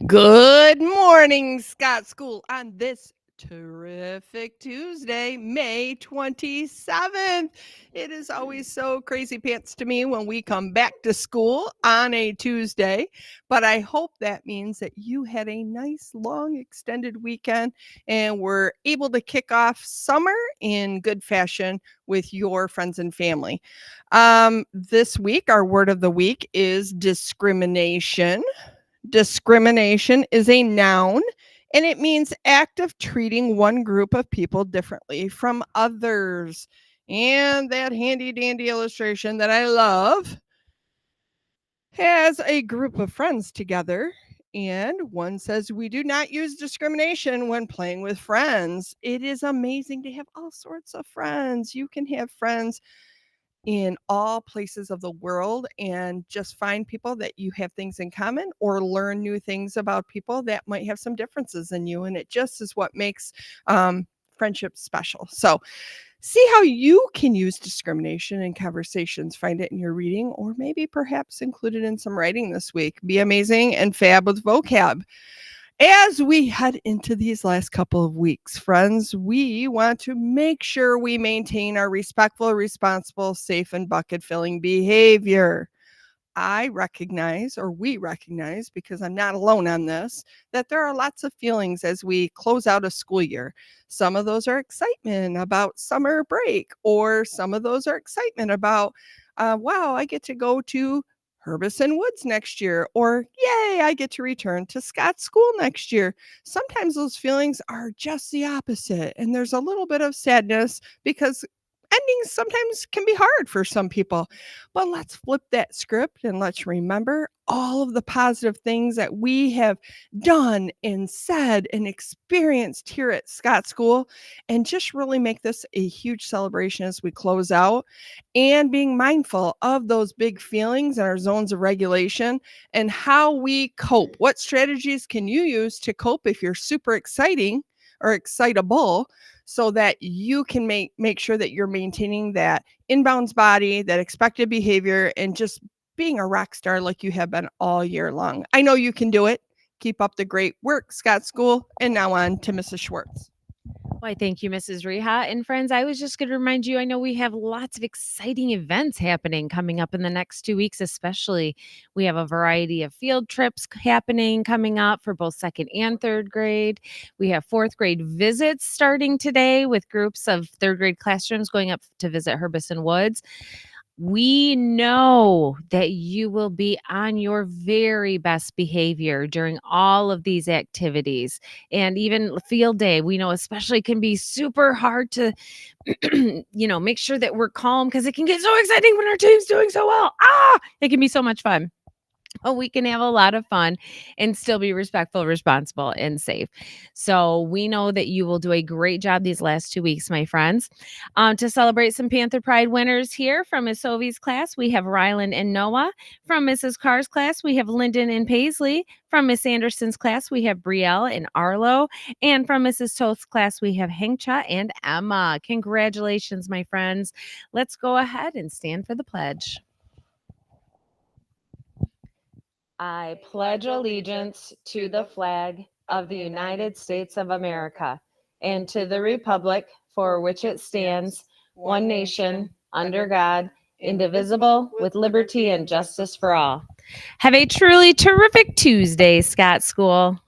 Good morning, Scott School, on this terrific Tuesday, May 27th. It is always so crazy pants to me when we come back to school on a Tuesday, but I hope that means that you had a nice, long, extended weekend and were able to kick off summer in good fashion with your friends and family. This week, our word of the week is discrimination. Discrimination is a noun and it means act of treating one group of people differently from others. And that handy dandy illustration that I love has a group of friends together. And one says, we do not use discrimination when playing with friends. It is amazing to have all sorts of friends. You can have friends in all places of the world and just find people that you have things in common or learn new things about people that might have some differences in you. And it just is what makes friendship special. So, see how you can use discrimination in conversations. Find it in your reading or maybe perhaps include it in some writing this week. Be amazing and fab with vocab. As we head into these last couple of weeks, friends, we want to make sure we maintain our respectful, responsible, safe, and bucket filling behavior. I recognize, or we recognize, because I'm not alone on this, that there are lots of feelings as we close out a school year. Some of those are excitement about summer break, or some of those are excitement about, wow, I get to go to Herbison Woods next year, or yay, I get to return to Scott School next year. Sometimes those feelings are just the opposite, and there's a little bit of sadness because endings sometimes can be hard for some people. But let's flip that script and let's remember all of the positive things that we have done and said and experienced here at Scott School and just really make this a huge celebration as we close out and being mindful of those big feelings and our zones of regulation and how we cope. What strategies can you use to cope if you're super exciting or excitable so that you can make sure that you're maintaining that inbounds body, that expected behavior, and just being a rock star like you have been all year long. I know you can do it. Keep up the great work, Scott School. And now on to Mrs. Schwartz. Why, thank you, Mrs. Reha. And friends, I was just going to remind you, I know we have lots of exciting events happening coming up in the next 2 weeks, especially. We have a variety of field trips happening coming up for both second and third grade. We have fourth grade visits starting today with groups of third grade classrooms going up to visit Herbison Woods. We know that you will be on your very best behavior during all of these activities and even field day. We know, especially, can be super hard to, make sure that we're calm because it can get so exciting when our team's doing so well. It can be so much fun. Oh, we can have a lot of fun and still be respectful, responsible, and safe. So we know that you will do a great job these last 2 weeks, my friends. To celebrate some Panther Pride winners here from Miss Sovie's class, we have Rylan and Noah. From Mrs. Carr's class, we have Lyndon and Paisley. From Miss Anderson's class, we have Brielle and Arlo. And from Mrs. Toth's class, we have Hengcha and Emma. Congratulations, my friends. Let's go ahead and stand for the pledge. I pledge allegiance to the flag of the United States of America and to the republic for which it stands, one nation, under God, indivisible, with liberty and justice for all. Have a truly terrific Tuesday, Scott School.